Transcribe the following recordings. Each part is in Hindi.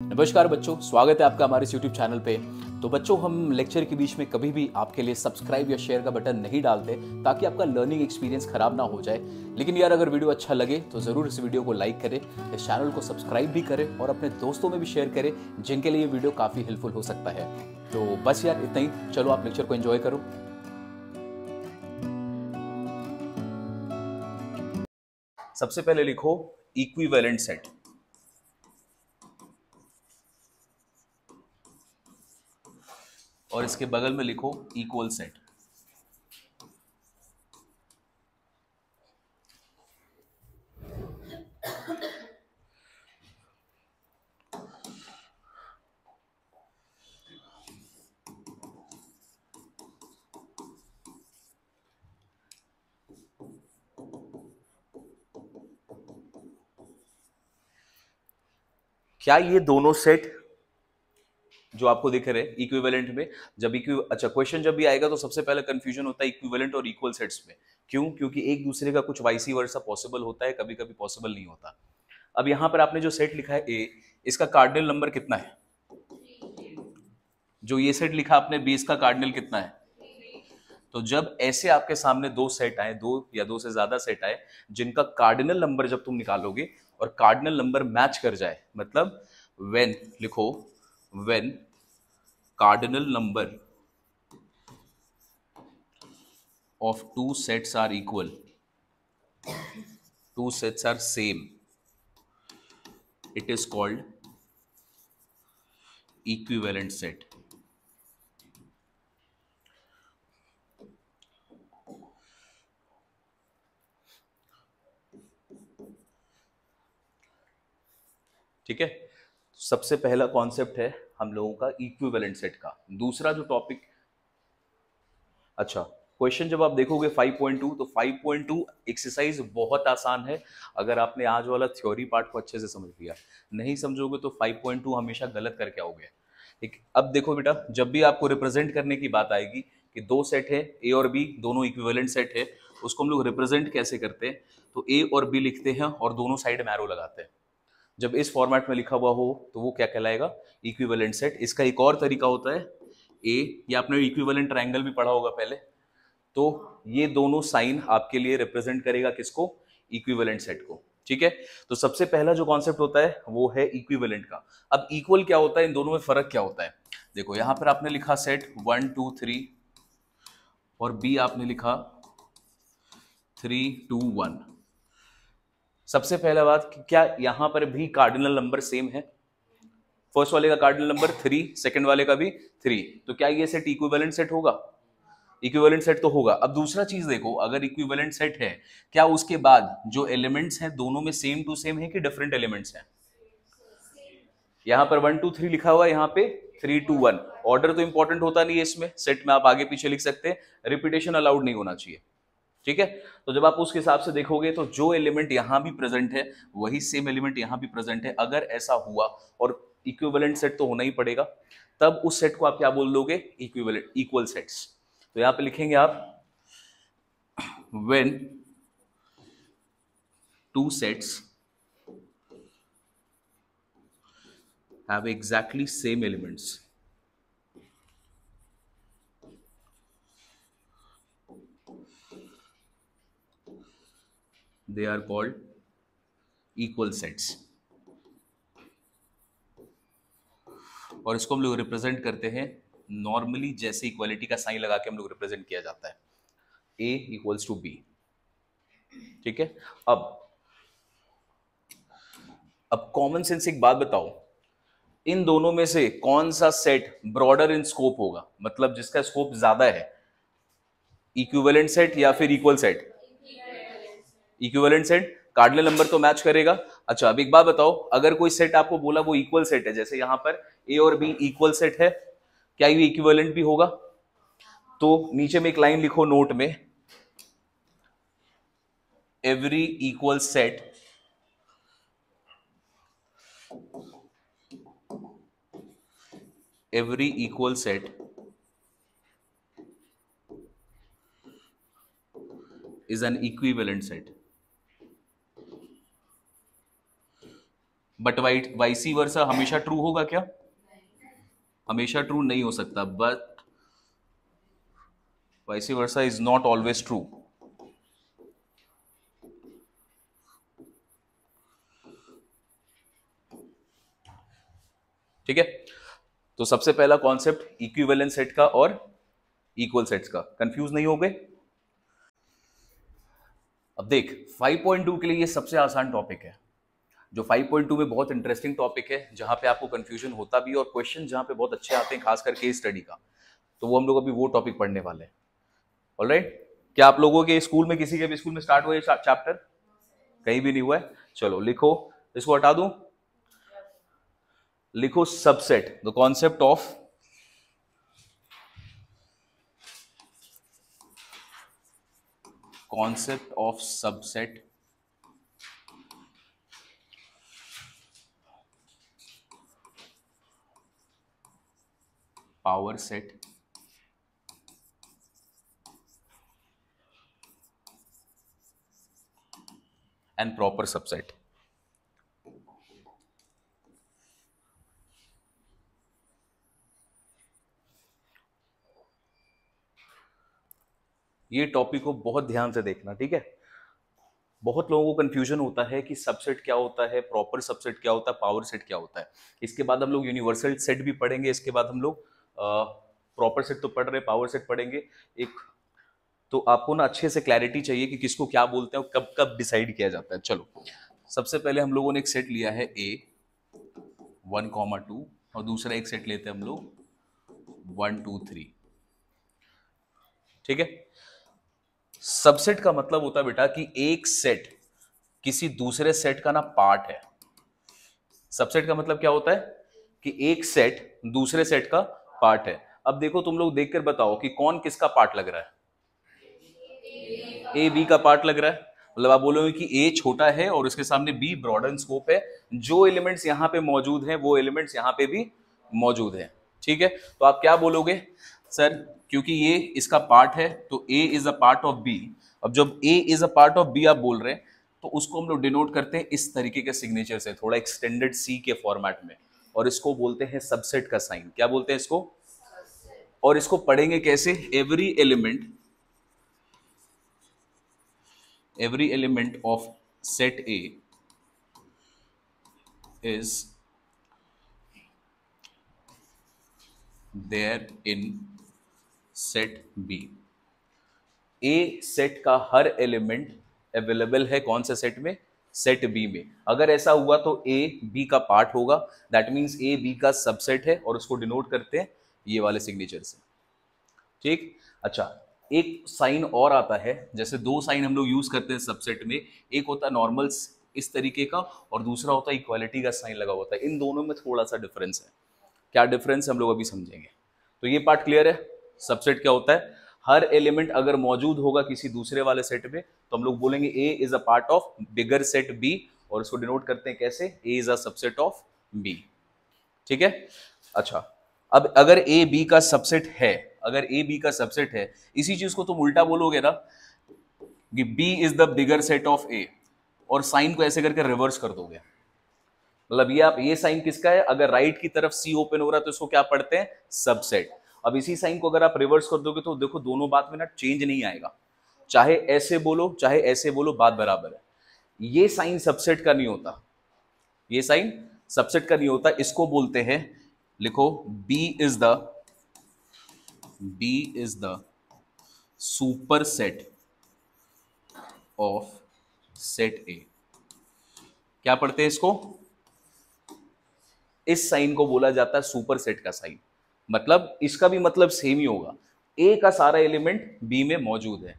नमस्कार बच्चों, स्वागत है आपका हमारे इस YouTube चैनल पे। तो बच्चों, हम लेक्चर के बीच में कभी भी आपके लिए सब्सक्राइब या शेयर का बटन नहीं डालते ताकि आपका लर्निंग एक्सपीरियंस खराब ना हो जाए। लेकिन यार, अगर वीडियो अच्छा लगे तो ज़रूर इस वीडियो को लाइक करें, इस चैनल को सब्सक्राइब भी करें और अपने दोस्तों में भी शेयर करें जिनके लिए ये वीडियो काफ़ी हेल्पफुल हो सकता है। तो बस यार इतना ही, चलो आप लेक्चर को एंजॉय करो। सबसे पहले लिखो इक्विवेलेंट सेट। और इसके बगल में लिखो इक्वल सेट। क्या ये दोनों सेट जो आपको दिख रहे हैं इक्विवेलेंट में, जब क्वेश्चन जब भी आएगा तो सबसे पहले कंफ्यूजन होता है इक्विवेलेंट और इक्वल सेट्स में। क्यों? क्योंकि एक दूसरे का कुछ वाइसी वर्सा पॉसिबल होता है, कभी कभी पॉसिबल नहीं होता। अब यहां पर आपने जो सेट लिखा है ए, इसका कार्डिनल नंबर कितना है? जो ये सेट लिखा आपने बी, इसका कार्डिनल कितना है? तो जब ऐसे आपके सामने दो सेट आए, दो या दो से ज्यादा सेट आए जिनका कार्डिनल नंबर जब तुम निकालोगे और कार्डिनल नंबर मैच कर जाए, मतलब व्हेन लिखो, when cardinal number of two sets are equal, two sets are same, it is called equivalent set. ठीक है, सबसे पहला कॉन्सेप्ट है हम लोगों का इक्विवेलेंट सेट का। दूसरा जो टॉपिक, अच्छा क्वेश्चन जब आप देखोगे 5.2, तो 5.2 एक्सरसाइज बहुत आसान है अगर आपने आज वाला थ्योरी पार्ट को अच्छे से समझ लिया। नहीं समझोगे तो 5.2 हमेशा गलत करके आओगे। ठीक, अब देखो बेटा, जब भी आपको रिप्रेजेंट करने की बात आएगी कि दो सेट है ए और बी, दोनों इक्विवेलेंट सेट है, उसको हम लोग रिप्रेजेंट कैसे करते हैं? तो ए और बी लिखते हैं और दोनों साइड में एरो लगाते हैं। जब इस फॉर्मेट में लिखा हुआ हो तो वो क्या कहलाएगा? Equivalent set. इसका एक और तरीका होता है ए, या आपने इक्विवेलेंट ट्रायंगल भी पढ़ा होगा पहले, तो ये दोनों साइन आपके लिए रिप्रेजेंट करेगा किसको? इक्विवेलेंट सेट को। ठीक है, तो सबसे पहला जो कॉन्सेप्ट होता है वो है इक्विवेलेंट का। अब इक्वल क्या होता है, इन दोनों में फर्क क्या होता है? देखो यहां पर आपने लिखा सेट 1 2 3 और बी आपने लिखा 3 2 1। सबसे पहला बात कि क्या यहां पर भी कार्डिनल नंबर सेम है? फर्स्ट वाले का कार्डिनल नंबर 3, सेकंड वाले का भी 3, तो क्या ये सेट इक्विवेलेंट सेट होगा? इक्विवेलेंट सेट तो होगा। अब दूसरा चीज देखो, अगर इक्विवेलेंट सेट है, क्या उसके बाद जो एलिमेंट्स हैं दोनों में सेम टू सेम है कि डिफरेंट एलिमेंट्स हैं? यहां पर 1 2 3 लिखा हुआ है, यहां पे 3 2 1। ऑर्डर तो इंपॉर्टेंट होता नहीं है इसमें, सेट में आप आगे पीछे लिख सकते हैं, रिपीटेशन अलाउड नहीं होना चाहिए। ठीक है, तो जब आप उस हिसाब से देखोगे तो जो एलिमेंट यहां भी प्रेजेंट है वही सेम एलिमेंट यहां भी प्रेजेंट है। अगर ऐसा हुआ, और इक्विवेलेंट सेट तो होना ही पड़ेगा, तब उस सेट को आप क्या बोल दोगे? Equivalent, equal sets. तो यहां पे लिखेंगे आप when two sets have exactly same elements, they are called equal sets। और इसको हम लोग रिप्रेजेंट करते हैं नॉर्मली, जैसे इक्वालिटी का साइन लगा के हम लोग रिप्रेजेंट किया जाता है, a इक्वल्स टू b। ठीक है, अब कॉमन सेंस एक बात बताओ, इन दोनों में से कौन सा सेट ब्रॉडर इन स्कोप होगा, मतलब जिसका स्कोप ज्यादा है? इक्विवेलेंट सेट या फिर equal set? Equivalent set. Cardinal number तो मैच करेगा। अच्छा, अब एक बात बताओ, अगर कोई सेट आपको बोला वो इक्वल सेट है, जैसे यहां पर ए और बी इक्वल सेट है, क्या ये इक्विवेलेंट भी होगा? तो नीचे में एक लाइन लिखो नोट में, every equal set every equal set is an equivalent set, but vice versa हमेशा ट्रू होगा क्या? हमेशा ट्रू नहीं हो सकता, but vice versa is not always true. ठीक है, तो सबसे पहला कॉन्सेप्ट इक्विवेलेंट सेट का और इक्वल सेट्स का, कंफ्यूज नहीं हो गए? अब देख 5.2 के लिए ये सबसे आसान टॉपिक है, जो 5.2 में बहुत इंटरेस्टिंग टॉपिक है, जहां पे आपको कंफ्यूजन होता भी है और क्वेश्चन जहां पे बहुत अच्छे आते हैं, खास करके केस स्टडी का, तो वो हम लोग अभी वो टॉपिक पढ़ने वाले हैं। ऑलराइट, क्या आप लोगों के स्कूल में, किसी के भी स्कूल में स्टार्ट हुआ है चैप्टर? कहीं भी नहीं हुआ है। चलो लिखो, इसको हटा दूं, लिखो subset, the concept of subset power set and proper subset. ये टॉपिक को बहुत ध्यान से देखना, ठीक है? बहुत लोगों को कंफ्यूजन होता है कि सबसेट क्या होता है, प्रॉपर सबसेट क्या होता है, पावर सेट क्या होता है। इसके बाद हम लोग यूनिवर्सल सेट भी पढ़ेंगे, इसके बाद हम लोग प्रॉपर सेट तो पढ़ रहे, पावर सेट पढ़ेंगे। एक तो आपको ना अच्छे से क्लैरिटी चाहिए कि किसको क्या बोलते हैं और कब कब डिसाइड किया जाता है। चलो, सबसे पहले हम लोगों ने एक सेट लिया है A 1,2 और दूसरा एक सेट लेते हैं हम लोग 1 2 3। ठीक है, सबसेट का मतलब होता है बेटा कि एक सेट किसी दूसरे सेट का ना पार्ट है। सबसेट का मतलब क्या होता है कि एक सेट दूसरे सेट का पार्ट है। अब देखो, तुम लोग देखकर बताओ कि कौन किसका पार्ट लग रहा है। ए बी का पार्ट लग रहा है, मतलब आप बोलोगे कि ए छोटा है और उसके सामने बी ब्रॉडन स्कोप है, जो एलिमेंट्स यहां पे मौजूद हैं वो एलिमेंट्स यहां पे भी मौजूद हैं। ठीक है, तो आप क्या बोलोगे? सर क्योंकि ये इसका पार्ट है तो A is a part of B. अब जब A is a part of B आप बोल रहे हैं तो उसको हम लोग डिनोट करते हैं इस तरीके के सिग्नेचर से, थोड़ा एक्सटेंडेड सी के फॉर्मेट में, और इसको बोलते हैं सबसेट का साइन। क्या बोलते हैं इसको? और इसको पढ़ेंगे कैसे? Every element of set A is there in set B। A set का हर एलिमेंट अवेलेबल है कौन से सेट में? सेट बी में। अगर ऐसा हुआ तो ए बी का पार्ट होगा, दैट मीन्स ए बी का सबसेट है, और उसको डिनोट करते हैं ये वाले सिग्नेचर से। ठीक, अच्छा, एक साइन और आता है, जैसे दो साइन हम लोग यूज करते हैं सबसेट में, एक होता है नॉर्मल इस तरीके का और दूसरा होता है इक्वालिटी का साइन लगा होता है। इन दोनों में थोड़ा सा डिफरेंस है। क्या डिफरेंस है हम लोग अभी समझेंगे। तो ये पार्ट क्लियर है? सबसेट क्या होता है? हर एलिमेंट अगर मौजूद होगा किसी दूसरे वाले सेट में तो हम लोग बोलेंगे A is a part of bigger set B, और उसको डिनोट करते हैं कैसे? A is a subset of B. ठीक है, अच्छा, अब अगर ए बी का सबसेट है, अगर ए बी का सबसेट है, इसी चीज को तुम उल्टा बोलोगे ना कि B is the bigger set of A, और साइन को ऐसे करके रिवर्स कर दोगे। मतलब ये आप, ये साइन किसका है? अगर राइट की तरफ सी ओपन हो रहा है तो इसको क्या पढ़ते हैं? सबसेट। अब इसी साइन को अगर आप रिवर्स कर दोगे तो देखो दोनों बात में ना चेंज नहीं आएगा, चाहे ऐसे बोलो चाहे ऐसे बोलो, बात बराबर है। ये साइन सबसेट का नहीं होता, ये साइन सबसेट का नहीं होता, इसको बोलते हैं, लिखो, B is the superset of set A. क्या पढ़ते हैं इसको? इस साइन को बोला जाता है सुपर सेट का साइन। मतलब इसका भी मतलब सेम ही होगा, ए का सारा एलिमेंट बी में मौजूद है।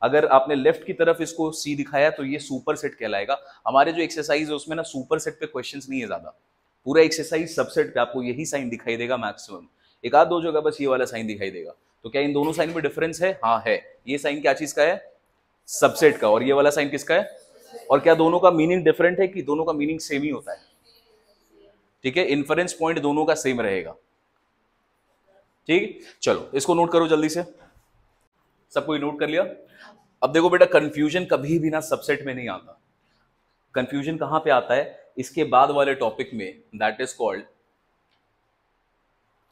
अगर आपने लेफ्ट की तरफ इसको सी दिखाया तो ये सुपर सेट कहलाएगा। हमारे जो एक्सरसाइज है उसमें ना सुपर सेट पे क्वेश्चंस नहीं है ज्यादा, पूरा एक्सरसाइज सबसेट पे आपको यही साइन दिखाई देगा मैक्सिमम, एक आध दो जगह बस ये वाला साइन दिखाई देगा। तो क्या इन दोनों साइन में डिफरेंस है? हाँ है। ये साइन क्या चीज का है? सबसेट का। और ये वाला साइन किसका है? और क्या दोनों का मीनिंग डिफरेंट है कि दोनों का मीनिंग सेम ही होता है? ठीक है, इन्फरेंस पॉइंट दोनों का सेम रहेगा। ठीक, चलो इसको नोट करो जल्दी से, सबको नोट कर लिया? अब देखो बेटा, कंफ्यूजन कभी भी ना सबसेट में नहीं आता, कंफ्यूजन कहां पे आता है? इसके बाद वाले टॉपिक में, that is called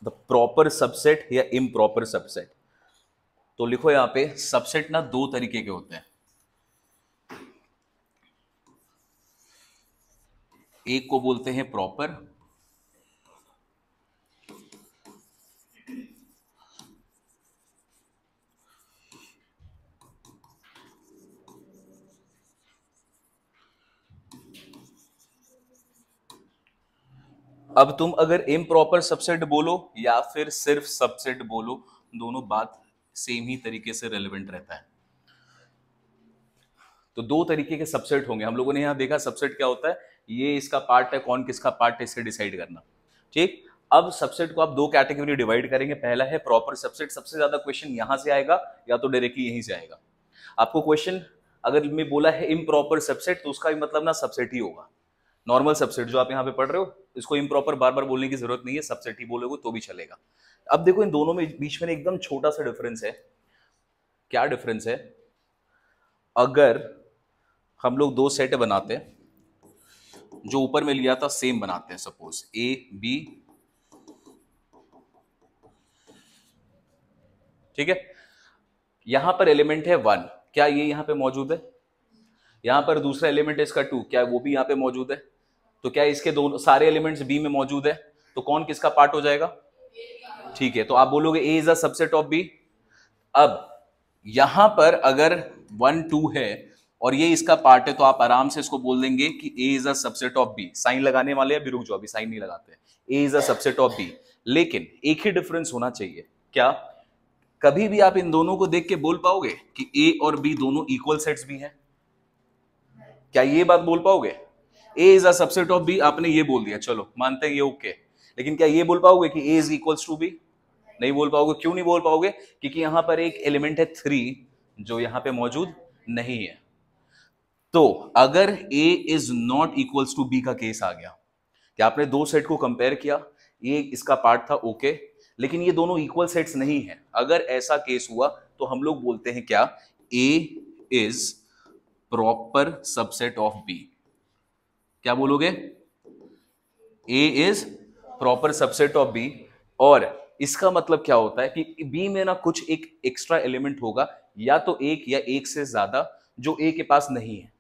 the proper subset या इम्प्रॉपर सबसेट। तो लिखो यहां पे, सबसेट ना दो तरीके के होते हैं, एक को बोलते हैं प्रॉपर, अब तुम अगर इम्प्रॉपर सबसेट बोलो या फिर सिर्फ सबसेट बोलो, दोनों बात सेम ही तरीके से रेलेवेंट रहता है। तो दो तरीके के सबसेट होंगे, हम लोगों ने यहां देखा सबसेट क्या होता है, ये इसका पार्ट है, कौन किसका पार्ट है इसे डिसाइड करना। ठीक, अब सबसेट को आप दो कैटेगरी डिवाइड करेंगे, पहला है प्रॉपर सबसेट, सबसे ज्यादा क्वेश्चन यहां से आएगा या तो डायरेक्टली यहीं से आएगा। आपको क्वेश्चन अगर मैं बोला है इम्प्रॉपर सबसेट तो उसका भी मतलब ना सबसेट ही होगा। नॉर्मल सबसेट जो आप यहाँ पे पढ़ रहे हो, इसको इम्प्रॉपर बार बार बोलने की जरूरत नहीं है, सबसेट ही बोलोगे तो भी चलेगा। अब देखो इन दोनों में बीच में एकदम छोटा सा डिफरेंस है। क्या डिफरेंस है? अगर हम लोग दो सेट बनाते हैं, जो ऊपर में लिया था सेम बनाते हैं, सपोज ए बी, ठीक है, यहां पर एलिमेंट है 1, क्या ये यहां पे मौजूद है? यहां पर दूसरा एलिमेंट है इसका 2, क्या वो भी यहां पे मौजूद है? तो क्या इसके दोनों सारे एलिमेंट्स बी में मौजूद है? तो कौन किसका पार्ट हो जाएगा? ठीक है, तो आप बोलोगे A is a subset of B. अब यहां पर अगर 1 2 है और ये इसका पार्ट है, तो आप आराम से इसको बोल देंगे कि A is a subset of B. Sign लगाने वाले अभी रुक जाओ, अभी साइन नहीं लगाते। A is a subset of B, लेकिन एक ही डिफरेंस होना चाहिए। क्या कभी भी आप इन दोनों को देख के बोल पाओगे कि ए और बी दोनों इक्वल सेट्स भी हैं? क्या ये बात बोल पाओगे? A is a subset of B, आपने ये बोल दिया, चलो मानते हैं ये ओके, लेकिन क्या ये बोल पाओगे कि A is equals to B? नहीं बोल पाओगे। क्यों नहीं बोल पाओगे? क्योंकि यहां पर एक एलिमेंट है 3 जो यहां पे मौजूद नहीं है। तो अगर a is not equals to B का केस आ गया, कि आपने दो सेट को कंपेयर किया, ये इसका पार्ट था ओके, लेकिन ये दोनों इक्वल सेट्स नहीं है, अगर ऐसा केस हुआ तो हम लोग बोलते हैं क्या? a is proper subset of b। क्या बोलोगे? a is proper subset of b। और इसका मतलब क्या होता है कि b में ना कुछ एक एक्स्ट्रा एलिमेंट होगा, या तो एक या एक से ज्यादा, जो a के पास नहीं है।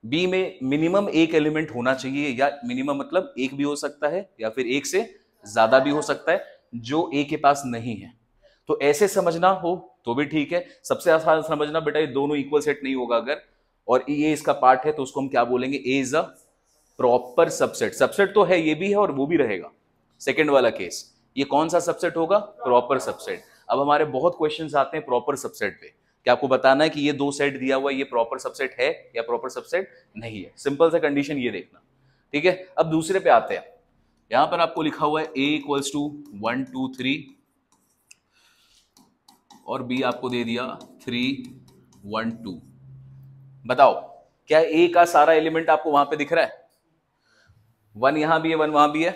बी में मिनिमम एक एलिमेंट होना चाहिए, या मिनिमम मतलब एक भी हो सकता है या फिर एक से ज्यादा भी हो सकता है, जो ए के पास नहीं है। तो ऐसे समझना हो तो भी ठीक है। सबसे आसान समझना बेटा, ये दोनों इक्वल सेट नहीं होगा अगर, और ये इसका पार्ट है, तो उसको हम क्या बोलेंगे? A is a proper subset. Subset तो है, ये भी है और वो भी रहेगा। सेकेंड वाला केस, ये कौन सा सबसेट होगा? Proper subset. अब हमारे बहुत क्वेश्चंस आते हैं प्रॉपर सबसेट पे, क्या आपको बताना है कि ये दो सेट दिया हुआ है, ये प्रॉपर सबसेट है या प्रॉपर सबसेट नहीं है। सिंपल सा कंडीशन ये देखना, ठीक है। अब दूसरे पे आते हैं, यहां पर आपको लिखा हुआ है a इक्वल्स टू 1 2 3 और b आपको दे दिया 3 1 2। बताओ क्या a का सारा एलिमेंट आपको वहां पे दिख रहा है? 1 यहां भी है, 1 वहां भी है,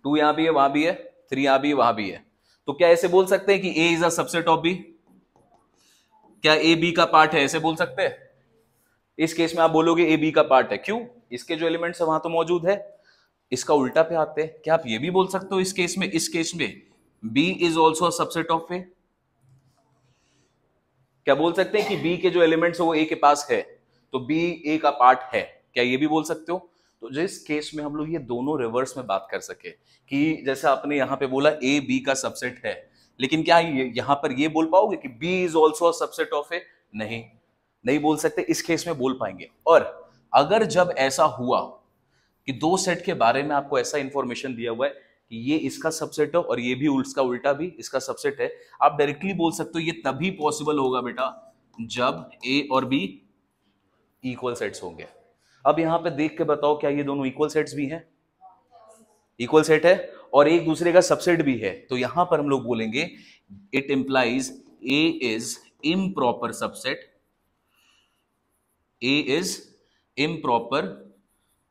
2 यहां भी है, वहां भी है, 3 यहां भी है, वहां भी है। तो क्या ऐसे बोल सकते हैं कि a is a subset of b? क्या ए बी का पार्ट है, ऐसे बोल सकते हैं? इस केस में आप बोलोगे ए बी का पार्ट है। क्यों? इसके जो एलिमेंट्स है वहां तो मौजूद है। इसका उल्टा पे आते हैं, क्या आप ये भी बोल सकते हो इस केस में B is also a subset of A? क्या बोल सकते हैं कि बी के जो एलिमेंट्स है वो ए के पास है, तो बी ए का पार्ट है? क्या ये भी बोल सकते हो? तो जिस केस में हम लोग ये दोनों रिवर्स में बात कर सके, कि जैसे आपने यहां पे बोला ए बी का सबसेट है, लेकिन क्या यहां पर ये बोल पाओगे कि B is also a subset of A? नहीं बोल सकते। इस केस में बोल पाएंगे। और अगर जब ऐसा हुआ कि दो सेट के बारे में आपको ऐसा इंफॉर्मेशन दिया हुआ है कि ये इसका सबसेट है और ये भी उसका उल्टा भी इसका सबसेट है, आप डायरेक्टली बोल सकते हो ये तभी पॉसिबल होगा बेटा जब A और B इक्वल सेट्स होंगे। अब यहां पे देख के बताओ, क्या ये दोनों इक्वल सेट्स भी हैं? इक्वल सेट है और एक दूसरे का सबसेट भी है, तो यहां पर हम लोग बोलेंगे it implies A is improper subset, A is improper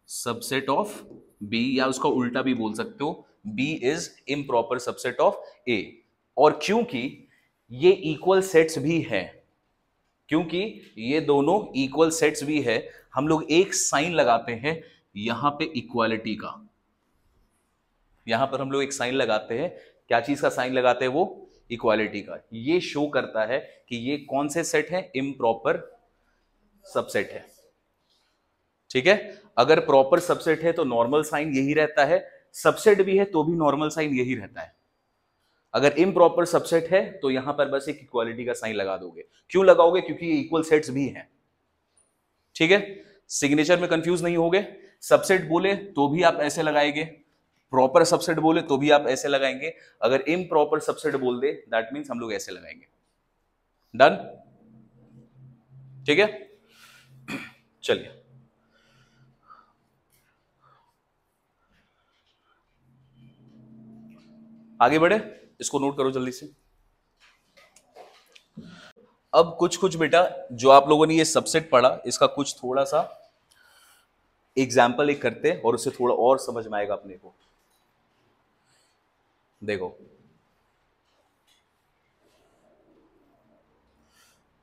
subset of B, या उसका उल्टा भी बोल सकते हो, B is improper subset of A. और क्योंकि ये इक्वल सेट्स भी हैं, क्योंकि ये दोनों इक्वल सेट्स भी है, हम लोग एक साइन लगाते हैं यहां पे इक्वालिटी का, यहां पर हम लोग एक साइन लगाते हैं, क्या चीज का साइन लगाते हैं, वो इक्वालिटी का। ये शो करता है कि ये कौन से सेट है, इम्प्रॉपर सबसेट है। ठीक है, अगर प्रॉपर सबसेट है तो नॉर्मल साइन यही रहता है, सबसेट भी है तो भी नॉर्मल साइन यही रहता है। अगर इम्प्रॉपर सबसेट है तो यहां पर बस एक इक्वालिटी का साइन लगा दोगे। क्यों लगाओगे, क्योंकि ये इक्वल सेट्स भी हैं। ठीक है, सिग्नेचर में कंफ्यूज नहीं होगे। सबसेट बोले तो भी आप ऐसे लगाएंगे, प्रॉपर सबसेट बोले तो भी आप ऐसे लगाएंगे, अगर इम्प्रॉपर सबसेट बोल दे दैट मीन्स हम लोग ऐसे लगाएंगे। डन, ठीक है, चलिए आगे बढ़े, इसको नोट करो जल्दी से। अब कुछ कुछ बेटा जो आप लोगों ने ये सबसेट पढ़ा, इसका कुछ थोड़ा सा एग्जाम्पल एक करते हैं और उससे थोड़ा और समझ में आएगा अपने को। देखो,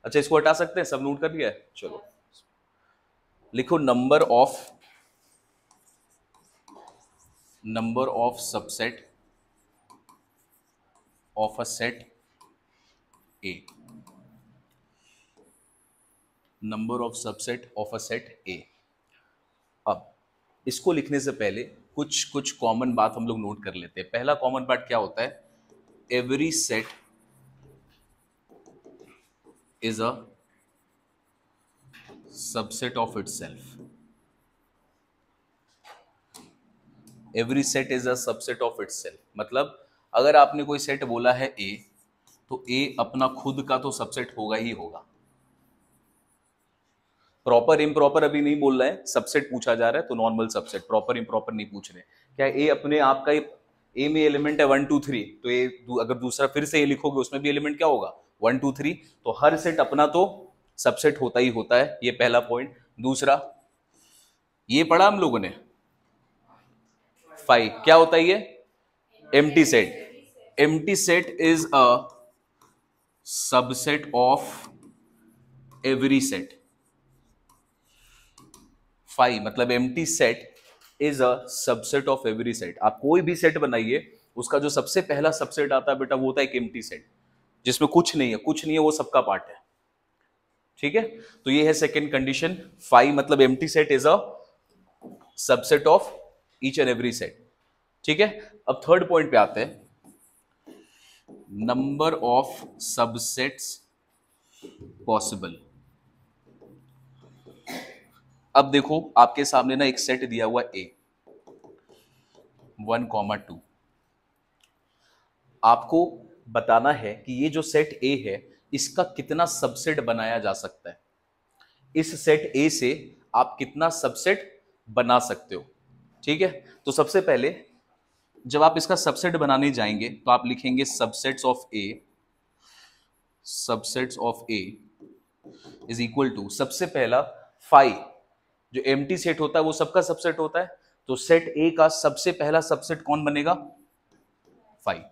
अच्छा इसको हटा सकते हैं, सब नोट कर लिया है, चलो लिखो number of subset of a set A, number of subset of a set ए। अब इसको लिखने से पहले कुछ कुछ कॉमन बात हम लोग नोट कर लेते हैं। पहला कॉमन पार्ट क्या होता है, every set is a subset of itself. Every set is a subset of itself मतलब अगर आपने कोई सेट बोला है ए, तो ए अपना खुद का तो सबसेट होगा ही होगा। प्रॉपर इम्प्रॉपर अभी नहीं बोल रहे हैं, सबसेट पूछा जा रहा है तो नॉर्मल सबसेट, प्रॉपर इम्प्रॉपर नहीं पूछ रहे। क्या ए अपने आप का, ए में एलिमेंट है 1 2 3, तो ए अगर दूसरा फिर से ए लिखोगे उसमें भी एलिमेंट क्या होगा 1 2 3, तो हर सेट अपना तो सबसेट होता ही होता है, ये पहला पॉइंट। दूसरा, ये पढ़ा हम लोगों ने 5, क्या होता है ये, empty set. Empty set is a subset of every set. 5 मतलब empty set is a subset of every set. आप कोई भी सेट बनाइए, उसका जो सबसे पहला सबसेट आता है बेटा वो होता है एक एम्प्टी सेट, जिसमें कुछ नहीं है, कुछ नहीं है वो सबका पार्ट है। ठीक है, तो ये है सेकेंड कंडीशन, 5 मतलब empty set is a subset of each and every set. ठीक है, अब थर्ड पॉइंट पे आते हैं, नंबर ऑफ सबसेट्स पॉसिबल। अब देखो आपके सामने ना एक सेट दिया हुआ ए 1, 2, आपको बताना है कि ये जो सेट ए है इसका कितना सबसेट बनाया जा सकता है। इस सेट ए से आप कितना सबसेट बना सकते हो। ठीक है, तो सबसे पहले जब आप इसका सबसेट बनाने जाएंगे तो आप लिखेंगे subsets of A is equal to, सबसे पहला 5, जो एम्प्टी सेट होता है वो सबका सबसेट होता है, तो सेट ए का सबसे पहला सबसेट कौन बनेगा 5।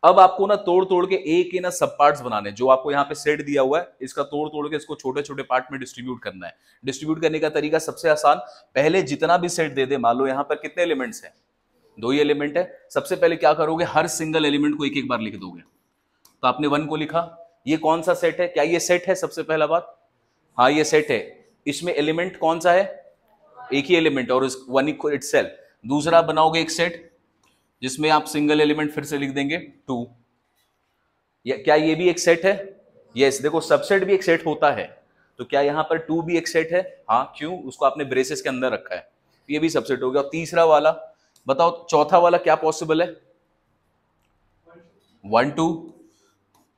अब आपको ना तोड़ तोड़ के ए के ना सब पार्ट्स बनाने, जो आपको यहाँ पे सेट दिया हुआ है इसका तोड़ तोड़ के इसको छोटे छोटे पार्ट में डिस्ट्रीब्यूट करना है। डिस्ट्रीब्यूट करने का तरीका सबसे आसान, पहले जितना भी सेट दे दे, मान लो यहाँ पर कितने एलिमेंट्स हैं, 2 ही एलिमेंट है, सबसे पहले क्या करोगे हर सिंगल एलिमेंट को एक एक बार लिख दोगे। तो आपने 1 को लिखा, ये कौन सा सेट है, क्या ये सेट है, सबसे पहला बात, हाँ ये सेट है, इसमें एलिमेंट कौन सा है, एक ही एलिमेंट और 1 इटसेल्फ। दूसरा बनाओगे एक सेट जिसमें आप सिंगल एलिमेंट फिर से लिख देंगे 2, क्या ये भी एक सेट है, यस। देखो सबसेट भी एक सेट होता है, तो क्या यहां पर 2 भी एक सेट है, हाँ, क्यों, उसको आपने ब्रेसेस के अंदर रखा है, ये भी सबसेट हो गया। और तीसरा वाला बताओ, चौथा वाला क्या पॉसिबल है, 1 2,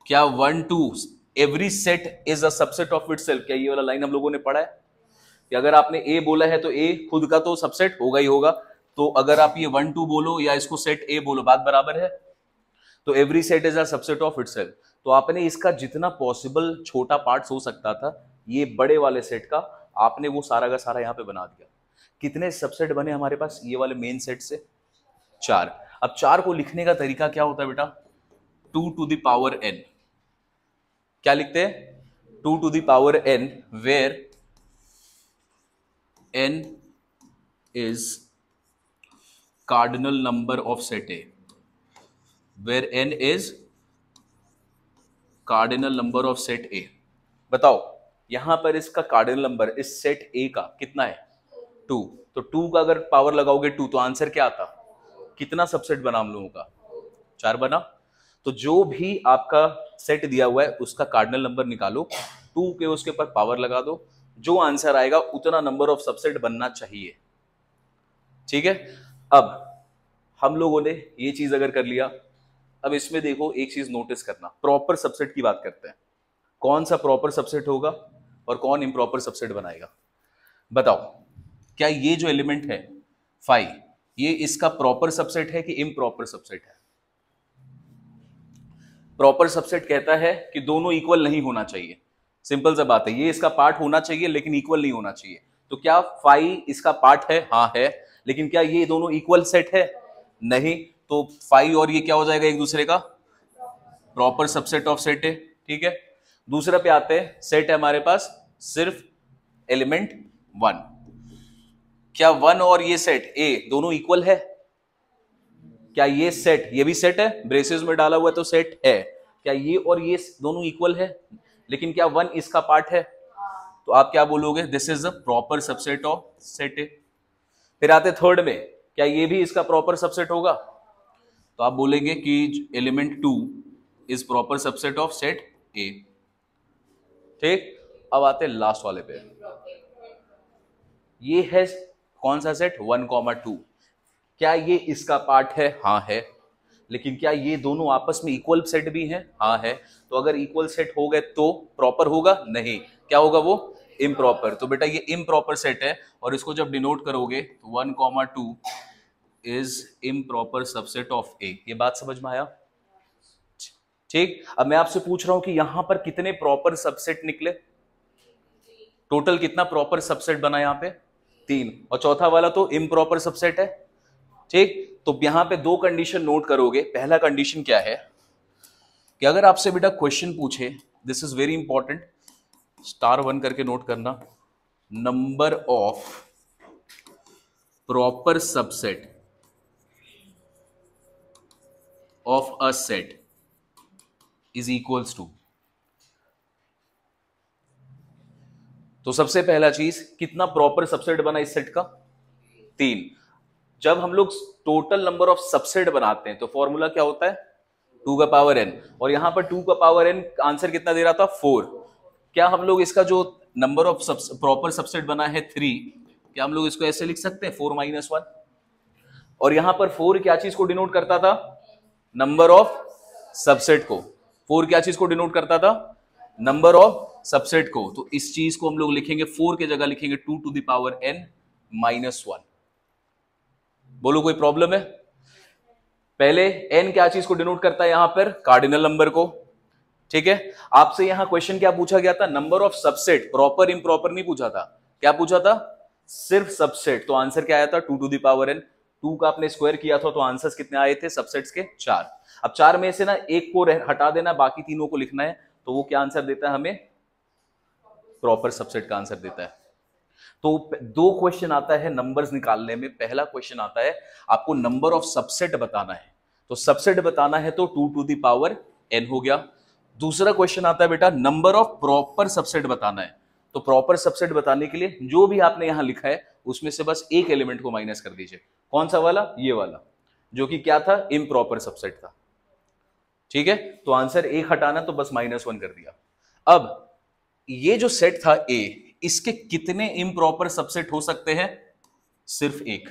क्या 1 2 every set is a subset of itself, क्या ये वाला लाइन हम लोगों ने पढ़ा है कि अगर आपने ए बोला है तो ए खुद का तो सबसेट होगा ही होगा, तो अगर आप ये 1 2 बोलो या इसको सेट ए बोलो बात बराबर है, तो every set is a subset of itself. तो आपने इसका जितना पॉसिबल छोटा पार्ट्स हो सकता था ये बड़े वाले सेट का, आपने वो सारा का सारा यहां पे बना दिया। कितने सबसेट बने हमारे पास ये वाले मेन सेट से, 4। अब 4 को लिखने का तरीका क्या होता है बेटा, 2 to the power n, क्या लिखते हैं 2 to the power n where n is cardinal number of set A, where n is cardinal number of set A। बताओ यहां पर इसका कार्डिनल नंबर इस सेट A का कितना है 2, तो 2 का अगर पावर लगाओगे 2 तो आंसर क्या आता, कितना सबसेट बना हम लोगों का 4 बना। तो जो भी आपका सेट दिया हुआ है उसका कार्डिनल नंबर निकालो, 2 के उसके ऊपर पावर लगा दो, जो आंसर आएगा उतना नंबर ऑफ सबसेट बनना चाहिए। ठीक है, अब हम लोगों ने ये चीज अगर कर लिया, अब इसमें देखो एक चीज नोटिस करना, प्रॉपर सबसेट की बात करते हैं, कौन सा प्रॉपर सबसेट होगा और कौन इम्प्रॉपर सबसेट बनाएगा। बताओ क्या ये जो एलिमेंट है 5 ये इसका प्रॉपर सबसेट है कि इम्प्रॉपर सबसेट है। प्रॉपर सबसेट कहता है कि दोनों इक्वल नहीं होना चाहिए, सिंपल सा बात है, ये इसका पार्ट होना चाहिए लेकिन इक्वल नहीं होना चाहिए। तो क्या 5 इसका पार्ट है, हाँ है, लेकिन क्या ये दोनों इक्वल सेट है, नहीं। तो 5 और ये क्या हो जाएगा एक दूसरे का प्रॉपर सबसेट ऑफ सेट है। ठीक है, दूसरा पे आते हैं, सेट है हमारे पास सिर्फ एलिमेंट 1, क्या 1 और ये सेट ए दोनों इक्वल है, क्या ये सेट ये भी सेट है, ब्रेसेस में डाला हुआ है तो सेट है, क्या ये और ये दोनों इक्वल है, लेकिन क्या 1 इसका पार्ट है, तो आप क्या बोलोगे, this is the proper subset of set ए। फिर आते थर्ड में, क्या ये भी इसका प्रॉपर सबसेट होगा, तो आप बोलेंगे कि element 2 is proper subset of set ए। ठीक, अब आते लास्ट वाले पे, ये है कौन सा सेट 1,2, क्या ये इसका पार्ट है, हाँ है, लेकिन क्या ये दोनों आपस में इक्वल सेट भी हैं, हाँ है। तो अगर इक्वल सेट हो गए तो प्रॉपर होगा, नहीं, क्या होगा वो इम्प्रॉपर। तो बेटा ये इम्प्रॉपर सेट है और इसको जब डिनोट करोगे तो 1,2 इज इम्प्रॉपर सबसेट ऑफ ए। ये बात समझ में आया। ठीक, अब मैं आपसे पूछ रहा हूं कि यहां पर कितने प्रॉपर सबसेट निकले, टोटल कितना प्रॉपर सबसेट बना यहां पे 3, और चौथा वाला तो इम्प्रॉपर सबसेट है। ठीक, तो यहां पे 2 कंडीशन नोट करोगे। पहला कंडीशन क्या है कि अगर आपसे बेटा क्वेश्चन पूछे, दिस इज वेरी इंपॉर्टेंट, *1 करके नोट करना, number of proper subset of a set is equals to, तो सबसे पहला चीज कितना प्रॉपर सबसेट बना इस सेट का 3। जब हम लोग टोटल नंबर ऑफ सबसेट बनाते हैं तो फॉर्मूला क्या होता है 2 का पावर n, और यहां पर 2 का पावर n आंसर कितना दे रहा था 4। क्या हम लोग इसका जो नंबर ऑफ प्रॉपर सबसेट बना है 3, क्या हम लोग इसको ऐसे लिख सकते हैं 4 - 1, और यहां पर 4 क्या चीज को डिनोट करता था, नंबर ऑफ सबसेट को। 4 क्या चीज को डिनोट करता था, नंबर ऑफ सबसेट को। तो इस चीज को हम लोग लिखेंगे 4 के जगह लिखेंगे 2 to the power n - 1। बोलो कोई प्रॉब्लम है। पहले n क्या चीज को डिनोट करता है यहां पर, कार्डिनल नंबर को। ठीक है, आपसे यहां क्वेश्चन क्या पूछा गया था, number of subset, proper improper नहीं पूछा था, क्या पूछा था सिर्फ सबसेट। तो आंसर क्या आया था 2 to the power n। 2 का आपने स्क्वायर किया था तो आंसर्स कितने आए थे सबसेट्स के 4। अब 4 में से ना एक को हटा देना, बाकी तीनों को लिखना है, तो वो क्या आंसर देता है हमें, प्रॉपर सबसेट का आंसर देता है। तो 2 क्वेश्चन आता है नंबर्स निकालने में। पहला क्वेश्चन आता है आपको नंबर ऑफ सबसेट बताना है, तो सबसेट बताना है तो 2 to the power n हो गया। दूसरा क्वेश्चन आता है बेटा नंबर ऑफ प्रॉपर सबसेट बताना है, तो प्रॉपर सबसेट बताने के लिए जो भी आपने यहां लिखा है उसमें से बस एक एलिमेंट को माइनस कर दीजिए। कौन सा वाला, ये वाला, जो कि क्या था इम्प्रॉपर सबसेट था। ठीक है, तो आंसर 1 हटाना, तो बस -1 कर दिया। अब ये जो सेट था ए, इसके कितने इम्प्रॉपर सबसेट हो सकते हैं, सिर्फ एक।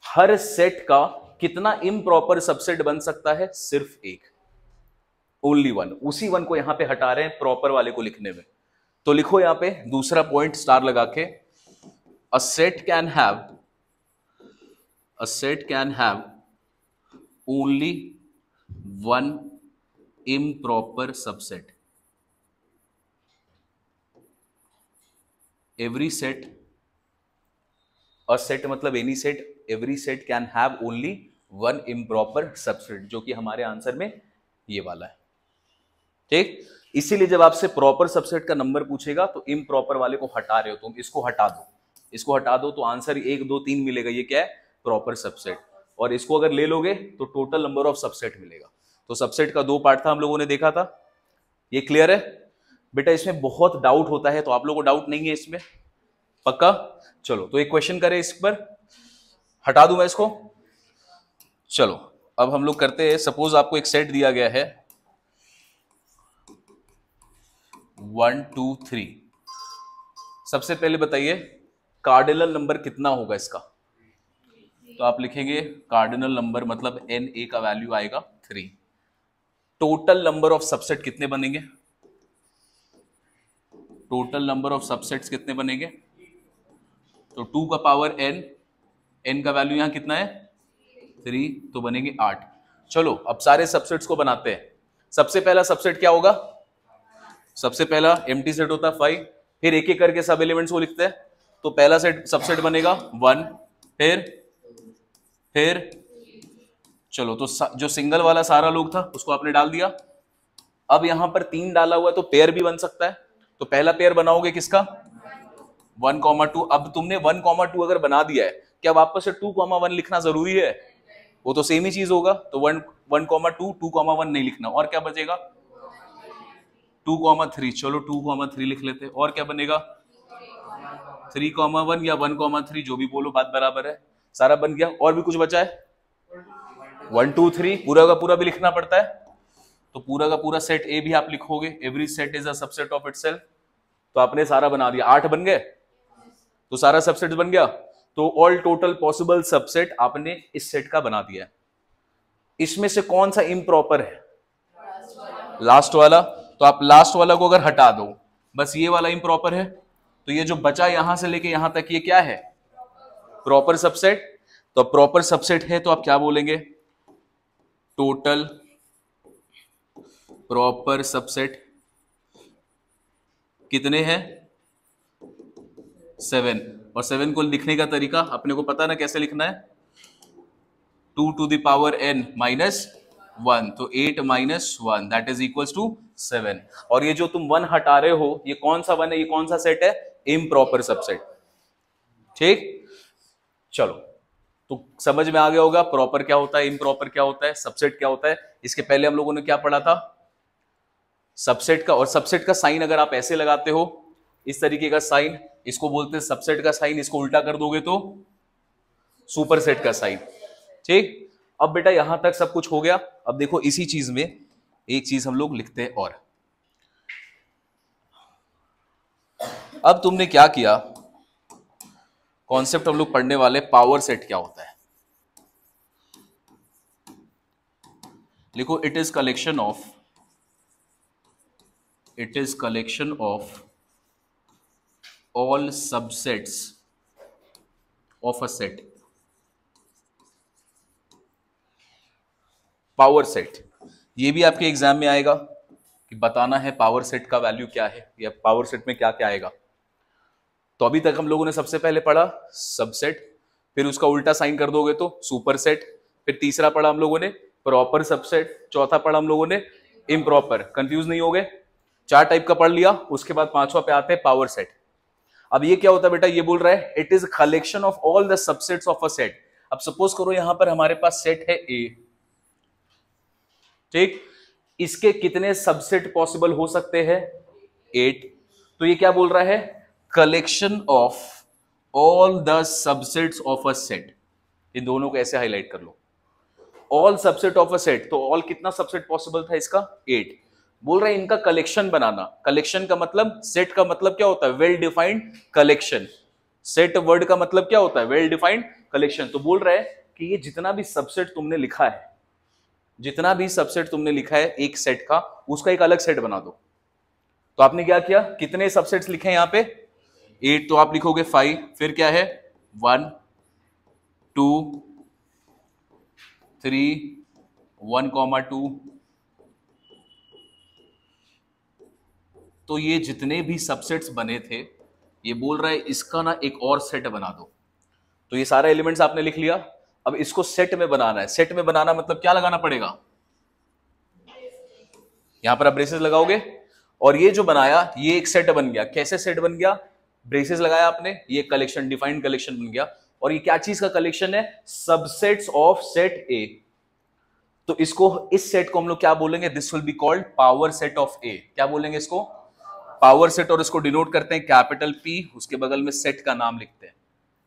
हर सेट का कितना इम्प्रॉपर सबसेट बन सकता है, सिर्फ एक, ओनली 1। उसी 1 को यहां पे हटा रहे हैं प्रॉपर वाले को लिखने में। तो लिखो यहां पे दूसरा पॉइंट स्टार लगा के, a set can have only 1 improper subset। every set, a set मतलब any set, every set can have only 1 improper subset, जो कि हमारे आंसर में ये वाला है। ठीक, इसीलिए जब आपसे प्रॉपर सबसेट का नंबर पूछेगा तो इम्प्रॉपर वाले को हटा रहे हो तुम, इसको हटा दो, इसको हटा दो तो आंसर 1 2 3 मिलेगा। ये क्या है? Proper subset. और इसको अगर ले लोगे तो टोटल नंबर ऑफ सबसेट मिलेगा। तो सबसेट का 2 पार्ट था, हम लोगों ने देखा था। ये क्लियर है बेटा? इसमें बहुत डाउट होता है, तो आप लोगों को डाउट नहीं है इसमें? पक्का? चलो तो एक क्वेश्चन करें इस पर, हटा दूं मैं इसको? चलो अब हम लोग करते हैं, सपोज आपको एक सेट दिया गया है 1 2 3। सबसे पहले बताइए कार्डिनल नंबर कितना होगा इसका? तो आप लिखेंगे कार्डिनल नंबर मतलब एन ए का वैल्यू आएगा 3। टोटल नंबर ऑफ सबसेट कितने बनेंगे? टोटल नंबर ऑफ सबसेट्स कितने बनेंगे? तो 2 का पावर n, n का वैल्यू यहां कितना है 3, तो बनेंगे 8। चलो अब सारे सबसेट्स को बनाते हैं। सबसे पहला सबसेट क्या होगा? सबसे पहला एम्प्टी सेट होता है 5, फिर एक एक करके सब एलिमेंट्स को लिखते हैं। तो पहला सेट सबसेट बनेगा 1, फिर चलो तो जो सिंगल वाला सारा लोग था उसको आपने डाल दिया। अब यहां पर 3 डाला हुआ है तो पेयर भी बन सकता है। तो पहला पेयर बनाओगे किसका? 1,2। अब तुमने 1,2 अगर बना दिया है, क्या वापस से 2,1 लिखना जरूरी है? वो तो सेम ही चीज होगा। तो 1,2 2,1 नहीं लिखना। और क्या बचेगा? 2,3। चलो 2,3 लिख लेते हैं। और क्या बनेगा? 3,1 या 1,3, जो भी बोलो बात बराबर है। सारा बन गया। और भी कुछ बचा है? 1 2 3 पूरा का पूरा भी लिखना पड़ता है। तो पूरा का पूरा सेट ए भी आप लिखोगे, every set is a subset of itself. तो आपने सारा बना दिया, 8 बन गए। तो सारा सबसेट बन गया। तो ऑल टोटल पॉसिबल सबसेट आपने इस सेट का बना दिया है। इसमें से कौन सा इम्प्रॉपर है? लास्ट वाला। तो आप लास्ट वाला को अगर हटा दो, बस ये वाला इम्प्रॉपर है, तो ये जो बचा यहां से लेके यहां तक ये क्या है? Proper subset. तो प्रॉपर सबसेट है तो आप क्या बोलेंगे? टोटल प्रॉपर सबसेट कितने हैं? 7। और 7 को लिखने का तरीका अपने को पता ना कैसे लिखना है? 2 to the power n minus 1। तो 8 minus 1 that is equals to 7। और ये जो तुम 1 हटा रहे हो, ये कौन सा 1 है? ये कौन सा सेट है? Improper subset. ठीक, चलो तो समझ में आ गया होगा प्रॉपर क्या होता है, इम्प्रॉपर क्या होता है, सबसेट क्या होता है। इसके पहले हम लोगों ने क्या पढ़ा था? सबसेट का। और सबसेट का साइन अगर आप ऐसे लगाते हो, इस तरीके का साइन, इसको बोलते हैं सबसेट का साइन। इसको उल्टा कर दोगे तो सुपरसेट का साइन। ठीक, अब बेटा यहां तक सब कुछ हो गया। अब देखो इसी चीज में एक चीज हम लोग लिखते हैं और। अब तुमने क्या किया, कॉन्सेप्ट हम लोग पढ़ने वाले पावर सेट क्या होता है। लिखो it is collection of all subsets of a set। Power set, ये भी आपके एग्जाम में आएगा कि बताना है पावर सेट का वैल्यू क्या है या पावर सेट में क्या क्या आएगा। तो अभी तक हम लोगों ने सबसे पहले पढ़ा सबसेट, फिर उसका उल्टा साइन कर दोगे तो सुपरसेट, फिर तीसरा पढ़ा हम लोगों ने प्रॉपर सबसेट, चौथा पढ़ा हम लोगों ने इम्प्रॉपर। कंफ्यूज नहीं हो गए? 4 टाइप का पढ़ लिया। उसके बाद 5वां पे आते हैं पावर सेट। अब ये क्या होता है बेटा? ये बोल रहा है it is collection of all the subsets of a set. अब सपोज करो यहां पर हमारे पास सेट है ए, ठीक, इसके कितने सबसेट पॉसिबल हो सकते हैं? 8। तो ये क्या बोल रहा है? Collection of all the subsets of a set. इन दोनों को ऐसे हाईलाइट कर लो, all subset of a set. तो ऑल कितना सबसेट पॉसिबल था इसका? 8। बोल रहे हैं इनका कलेक्शन बनाना। कलेक्शन का मतलब, सेट का मतलब क्या होता है? Well defined collection. Set word का मतलब क्या होता है? Well defined collection. तो बोल रहे हैं कि ये जितना भी सबसेट तुमने लिखा है, जितना भी सबसेट तुमने लिखा है एक सेट का, उसका एक अलग सेट बना दो। तो आपने क्या किया? कितने सबसेट्स लिखे यहां पे? 8। तो आप लिखोगे 5, फिर क्या है? 1 2 3 1,2। तो ये जितने भी सबसेट्स बने थे, ये बोल रहा है इसका ना एक और सेट बना दो। तो ये सारे एलिमेंट्स आपने लिख लिया। अब इसको सेट में बनाना है। सेट में बनाना मतलब क्या लगाना पड़ेगा? यहां पर आप ब्रेसेस लगाओगे और ये जो बनाया ये एक सेट बन गया। कैसे सेट बन गया? ब्रेसेस लगाया आपने, ये कलेक्शन, डिफाइंड कलेक्शन बन गया। और ये क्या चीज का कलेक्शन है? Subsets of set A. तो इसको, इस सेट को हम लोग क्या बोलेंगे? This will be called power set of A. क्या बोलेंगे इसको? Power set. और इसको डिनोट करते हैं कैपिटल पी, उसके बगल में सेट का नाम लिखते हैं।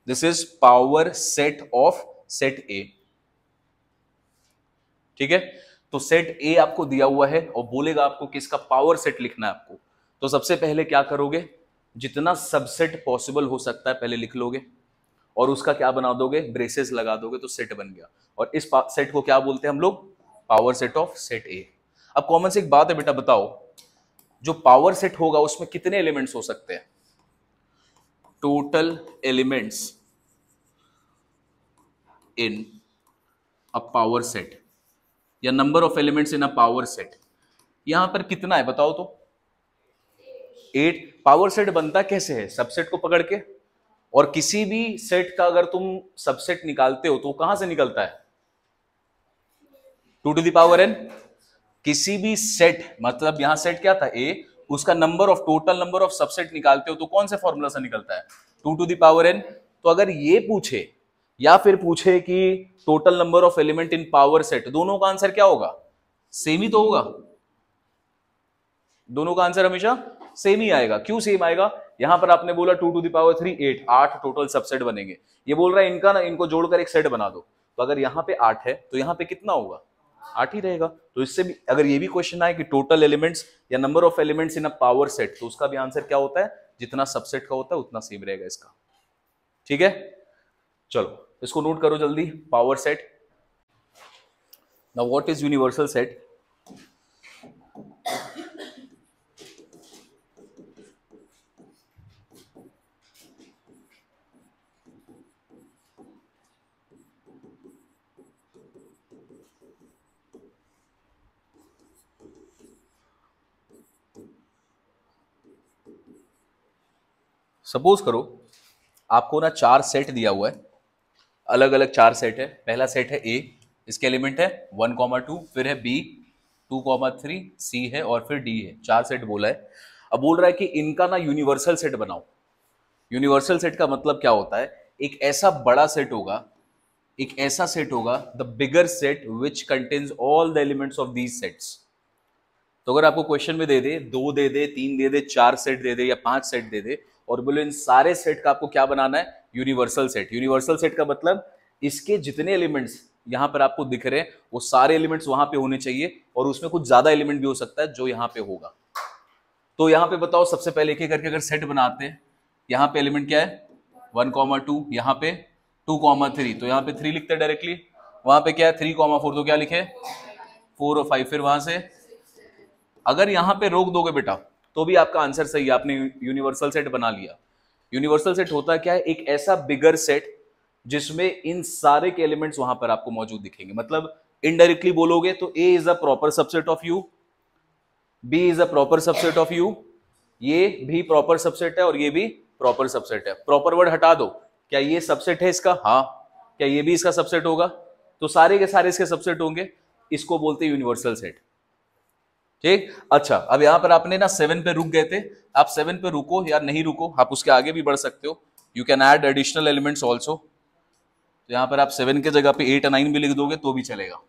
This is power set of set ए। ठीक है, तो सेट ए आपको दिया हुआ है और बोलेगा आपको कि इसका पावर सेट लिखना है आपको। तो सबसे पहले क्या करोगे? जितना सबसेट पॉसिबल हो सकता है पहले लिख लोगे और उसका क्या बना दोगे? ब्रेसेस लगा दोगे, तो सेट बन गया। और इस सेट को क्या बोलते हैं हम लोग? पावर सेट ऑफ सेट ए। अब कॉमन से एक बात है बेटा, बताओ जो पावर सेट होगा उसमें कितने एलिमेंट्स हो सकते हैं? Total elements in a power set या number of elements in a power set, यहां पर कितना है बताओ तो? 8। पावर सेट बनता कैसे है? सबसेट को पकड़ के। और किसी भी सेट का अगर तुम सबसेट निकालते हो तो कहां से निकलता है? 2 टू द पावर n। किसी भी सेट, मतलब यहां सेट क्या था? A, उसका number of, total number of subset निकालते हो तो कौन से फॉर्मूला से निकलता है? 2 टू द पावर n। तो अगर ये पूछे या फिर पूछे कि total number of element in power set, दोनों का आंसर क्या होगा? सेम ही तो होगा। दोनों का आंसर हमेशा सेम ही आएगा। क्यों सेम आएगा? यहां पर आपने बोला 2 to the power 3 8, 8 total subset बनेंगे। ये बोल रहा है इनका ना, इनको जोड़कर एक सेट बना दो। तो अगर यहां पे 8 है तो यहां पे कितना होगा? 8 ही रहेगा। तो इससे भी अगर ये भी क्वेश्चन आए कि टोटल एलिमेंट्स या number of elements in a power set, तो उसका भी आंसर क्या होता है? जितना सबसेट का होता है उतना सेम रहेगा इसका। ठीक है, चलो इसको नोट करो जल्दी। Power set. Now what is universal set? Suppose करो आपको ना 4 सेट दिया हुआ है, अलग अलग 4 सेट है। पहला सेट है ए, इसके एलिमेंट है 1,2, फिर है बी 2,3, सी है और फिर डी है। 4 सेट बोला है। अब बोल रहा है कि इनका ना यूनिवर्सल सेट बनाओ। यूनिवर्सल सेट का मतलब क्या होता है? एक ऐसा बड़ा सेट होगा, एक ऐसा सेट होगा, the bigger set which contains all the elements of these sets. तो अगर आपको क्वेश्चन में दे दे 2 दे दे, 3 दे दे, 4 सेट दे दे या 5 सेट दे दे और बोले इन सारे सेट का आपको क्या बनाना है? Universal set. यूनिवर्सल सेट का मतलब इसके जितने एलिमेंट्स यहां पर आपको दिख रहे हैं वो सारे एलिमेंट्स वहां पे होने चाहिए और उसमें कुछ ज्यादा एलिमेंट भी हो सकता है जो यहां पे होगा। तो यहां पे बताओ, सबसे पहले एक एक करके अगर सेट बनाते हैं, यहां पे एलिमेंट क्या है? 1,2, यहां पे 2,3, तो यहां पे 3 लिखते हैं डायरेक्टली। वहां पे क्या है? 3,4, तो क्या लिखे? 4 और 5। फिर वहां से अगर यहां पे रोक दोगे बेटा तो भी आपका आंसर सही है, आपने यूनिवर्सल सेट बना लिया। यूनिवर्सल सेट होता है क्या है? एक ऐसा बिगर सेट जिसमें इन सारे के एलिमेंट्स वहां पर आपको मौजूद दिखेंगे। मतलब इनडायरेक्टली बोलोगे तो A is a proper subset of U, B is a proper subset of U, ये भी प्रॉपर सबसेट है और ये भी प्रॉपर सबसेट है। प्रॉपर वर्ड हटा दो, क्या ये सबसेट है इसका? हाँ। क्या ये भी इसका सबसेट होगा? तो सारे के सारे इसके सबसेट होंगे। इसको बोलते हैं यूनिवर्सल सेट। ठीक, अच्छा अब यहां पर आपने ना 7 पे रुक गए थे, आप 7 पे रुको या नहीं रुको, आप उसके आगे भी बढ़ सकते हो। You can add additional elements also. तो यहां पर आप 7 के जगह पे 8 और 9 भी लिख दोगे तो भी चलेगा।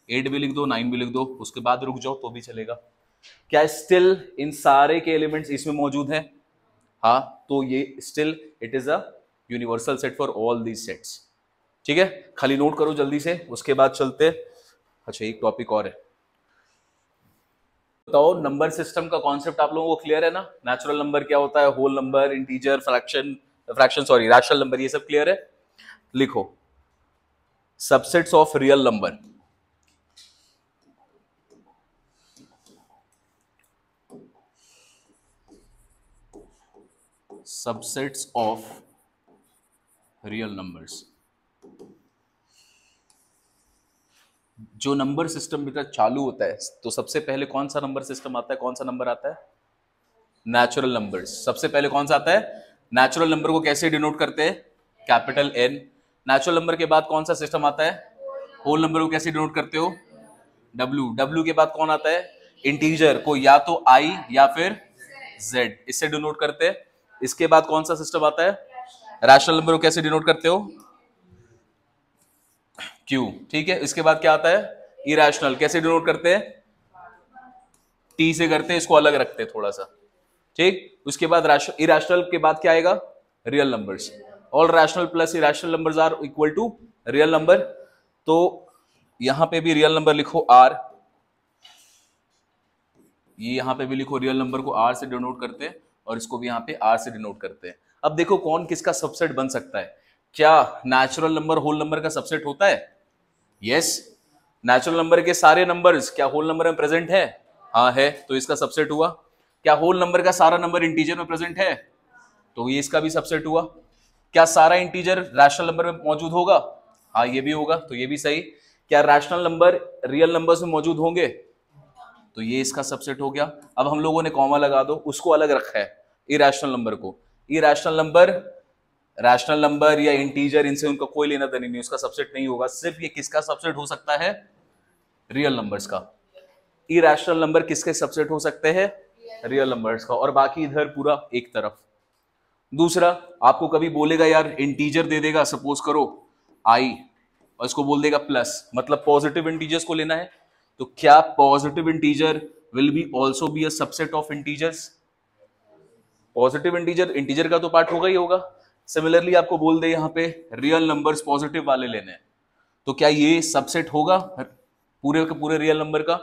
8 भी लिख दो, 9 भी लिख दो, उसके बाद रुक जाओ तो भी चलेगा। क्या स्टिल इन सारे के एलिमेंट्स इसमें मौजूद हैं? हाँ, तो ये still it is a universal set for all these sets. ठीक है, खाली नोट करो जल्दी से, उसके बाद चलते। अच्छा एक टॉपिक और है, बताओ नंबर सिस्टम का कॉन्सेप्ट आप लोगों को क्लियर है ना? नेचुरल नंबर क्या होता है, whole number, integer, fraction sorry rational number, ये सब क्लियर है? लिखो subsets of real number. Subsets of real numbers. जो नंबर सिस्टम बेटा चालू होता है तो सबसे पहले कौन सा नंबर सिस्टम आता है? कौन सा नंबर आता है? Natural numbers. सबसे पहले कौन सा आता है? नेचुरल नंबर को कैसे डिनोट करते हैं? Capital N. नेचुरल नंबर के बाद कौन सा सिस्टम आता है? होल नंबर को कैसे डिनोट करते हो? डब्ल्यू। डब्ल्यू के बाद कौन आता है? इंटीजर को या तो आई या फिर जेड, इससे डिनोट करते हैं। इसके बाद कौन सा सिस्टम आता है? रैशनल नंबर को कैसे डिनोट करते हो? क्यू। ठीक है, इसके बाद क्या आता है? इरेशनल, कैसे डिनोट करते हैं? टी से करते हैं, इसको अलग रखते हैं थोड़ा सा। ठीक, उसके बाद इरेशनल के बाद क्या आएगा? Real numbers. All rational plus irrational numbers are equal to real number. तो यहां पे भी रियल नंबर लिखो आर, ये यहां पे भी लिखो रियल नंबर को आर से डिनोट करते हैं, और इसको भी यहां पे आर से डिनोट करते हैं। अब देखो कौन किसका सबसेट बन सकता है। क्या नेचुरल नंबर होल नंबर का सबसेट होता है? यस। नेचुरल नंबर के सारे नंबर्स क्या होल नंबर में प्रेजेंट है? हाँ है, तो इसका सबसेट हुआ। क्या होल नंबर का सारा नंबर इंटीजर में प्रेजेंट है? तो ये इसका भी सबसेट हुआ। क्या सारा इंटीजर रैशनल नंबर में मौजूद होगा? हाँ ये भी होगा, तो ये भी सही। क्या रैशनल नंबर रियल नंबर्स में मौजूद होंगे? तो ये इसका सबसेट हो गया। अब हम लोगों ने कॉमा लगा दो, उसको अलग रखा है इरेशनल नंबर को। इरेशनल नंबर रैशनल नंबर या इंटीजर, इनसे उनका कोई लेना देना नहीं, उसका सबसेट नहीं होगा। सिर्फ ये किसका सबसेट हो सकता है? रियल नंबर्स का। इरेशनल नंबर किसके सबसेट हो सकते हैं? रियल नंबर्स का, और बाकी इधर पूरा एक तरफ। दूसरा, आपको कभी बोलेगा यार इंटीजर दे देगा, सपोज करो आई, और इसको बोल देगा प्लस, मतलब पॉजिटिव इंटीजर्स को लेना है। तो क्या positive integer will be also be a subset of integers? Positive integer, integer का तो पार्ट होगा ही होगा। सिमिलरली आपको बोल दे यहाँ पे रियल नंबर्स पॉजिटिव वाले लेने हैं, तो क्या ये सबसेट होगा पूरे के पूरे रियल नंबर का?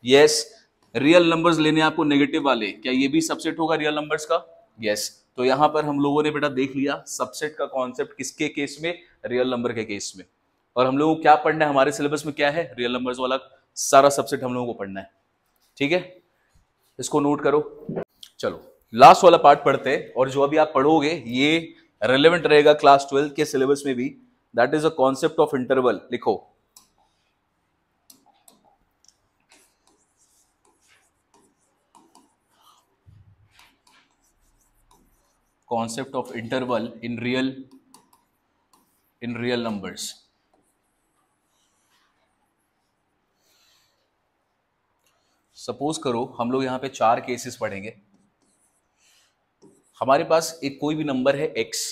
यस। रियल नंबर्स लेने आपको नेगेटिव वाले, क्या ये भी सबसेट होगा रियल नंबर्स का? यस। तो यहां पर हम लोगों ने बेटा देख लिया सबसेट का कॉन्सेप्ट किसके केस में? रियल नंबर के केस में। और हम लोगों को क्या पढ़ना है? हमारे सिलेबस में क्या है? रियल नंबर्स वाला सारा सबसेट हम लोगों को पढ़ना है। ठीक है, इसको नोट करो। चलो लास्ट वाला पार्ट पढ़ते हैं, और जो अभी आप पढ़ोगे ये रेलेवेंट रहेगा क्लास 12 के सिलेबस में भी। That is a concept of interval. लिखो, concept of interval in real numbers। Suppose करो हम लोग यहां पे 4 केसेस पढ़ेंगे। हमारे पास एक कोई भी नंबर है x।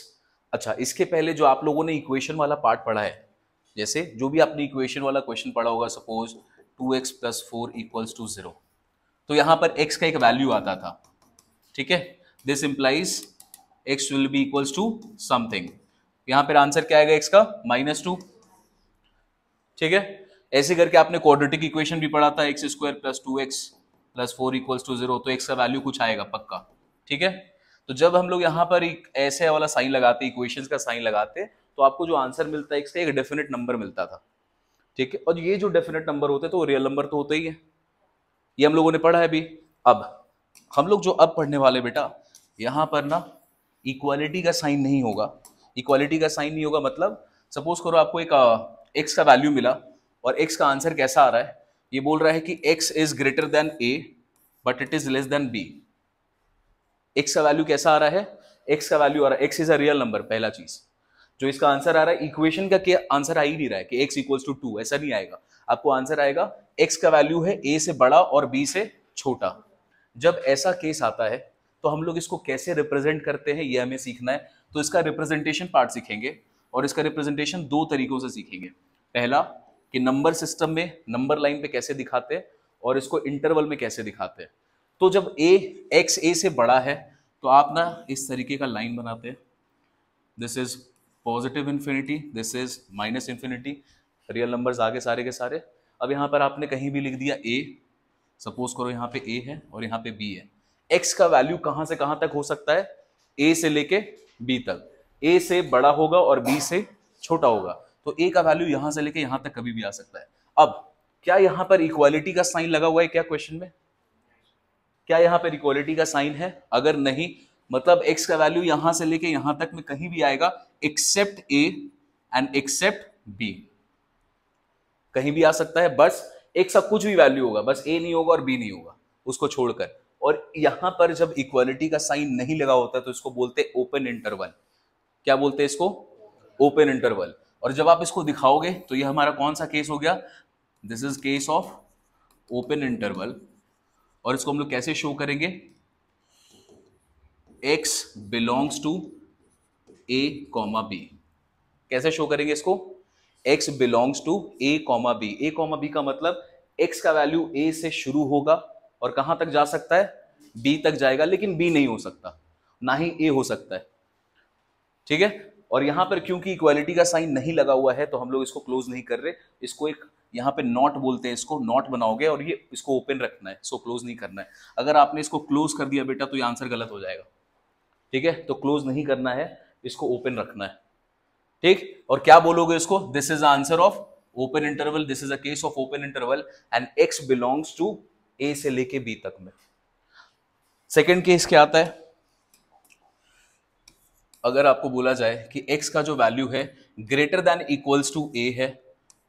अच्छा, इसके पहले जो आप लोगों ने इक्वेशन वाला पार्ट पढ़ा है, जैसे जो भी आपने इक्वेशन वाला क्वेश्चन पढ़ा होगा, सपोज 2x + 4 = 0, तो यहां पर x का एक वैल्यू आता था। ठीक है, this implies x will be equals to something. यहां पर आंसर क्या आएगा x का? -2। ठीक है, ऐसे करके आपने क्वाड्रेटिक इक्वेशन भी पढ़ा था, x² + 2x + 4 = 0, तो x का वैल्यू कुछ आएगा पक्का। ठीक है, तो जब हम लोग यहाँ पर एक ऐसे वाला साइन लगाते, इक्वेशंस का साइन लगाते, तो आपको जो आंसर मिलता है x का एक डेफिनेट नंबर मिलता था। ठीक है, और ये जो डेफिनेट नंबर होते हैं तो रियल नंबर तो होते ही है, ये हम लोगों ने पढ़ा है अभी। अब हम लोग जो अब पढ़ने वाले बेटा, यहाँ पर ना इक्वालिटी का साइन नहीं होगा। इक्वालिटी का साइन नहीं होगा मतलब सपोज करो आपको एक x का वैल्यू मिला, और x का आंसर कैसा आ रहा है? ये बोल रहा है कि x is greater than a but it is less than b। x का वैल्यू कैसा आ रहा है? x का वैल्यू आ रहा है, x is a real number. पहला चीज जो इसका आंसर आ रहा है, इक्वेशन का क्या आंसर आ ही नहीं रहा है कि x = 2, ऐसा नहीं आएगा। आपको आंसर आएगा x का वैल्यू है a से बड़ा और b से छोटा। जब ऐसा केस आता है तो हम लोग इसको कैसे रिप्रेजेंट करते हैं ये हमें सीखना है। तो इसका रिप्रेजेंटेशन पार्ट सीखेंगे, और इसका रिप्रेजेंटेशन 2 तरीकों से सीखेंगे। पहला कि नंबर सिस्टम में नंबर लाइन पे कैसे दिखाते हैं, और इसको इंटरवल में कैसे दिखाते हैं। तो जब x a से बड़ा है तो आप ना इस तरीके का लाइन बनाते हैं, this is positive infinity, this is -∞। Real numbers आगे सारे के सारे। अब यहाँ पर आपने कहीं भी लिख दिया a, सपोज करो यहाँ पे a है और यहाँ पे b है। x का वैल्यू कहां से कहां तक हो सकता है? a से लेके b तक। a से बड़ा होगा और b से छोटा होगा, तो a का वैल्यू यहां से लेके यहां तक कभी भी आ सकता है। अब क्या यहां पर इक्वालिटी का साइन लगा हुआ है क्या क्वेश्चन में? क्या यहां पर इक्वालिटी का साइन है? अगर नहीं, मतलब x का वैल्यू यहां से लेके यहां तक में कहीं भी आएगा except a and except b। कहीं भी आ सकता है, बस x का कुछ भी वैल्यू होगा, बस a नहीं होगा और b नहीं होगा, उसको छोड़कर। और यहां पर जब इक्वालिटी का साइन नहीं लगा होता तो इसको बोलते हैं ओपन इंटरवल। क्या बोलते हैं इसको? Open interval. और जब आप इसको दिखाओगे तो ये हमारा कौन सा केस हो गया? This is case of open interval और इसको हम लोग कैसे शो करेंगे, x belongs to a comma B. कैसे शो करेंगे इसको, x belongs to a comma B. a comma B का मतलब x का वैल्यू a से शुरू होगा और कहां तक जा सकता है, b तक जाएगा, लेकिन b नहीं हो सकता, ना ही a हो सकता है। ठीक है, और यहां पर क्योंकि इक्वालिटी का साइन नहीं लगा हुआ है तो हम लोग इसको क्लोज नहीं कर रहे, इसको एक यहां पे नॉट बोलते हैं, इसको नॉट बनाओगे और ये इसको ओपन रखना है, इसको क्लोज नहीं करना है। अगर आपने इसको क्लोज कर दिया बेटा तो ये आंसर गलत हो जाएगा। ठीक है, तो क्लोज नहीं करना है, इसको ओपन रखना है। ठीक, और क्या बोलोगे इसको, this is answer of open interval, this is a case of open interval and x belongs to a से लेके b तक में। सेकेंड केस क्या आता है, अगर आपको बोला जाए कि x का जो वैल्यू है greater than equals to a है,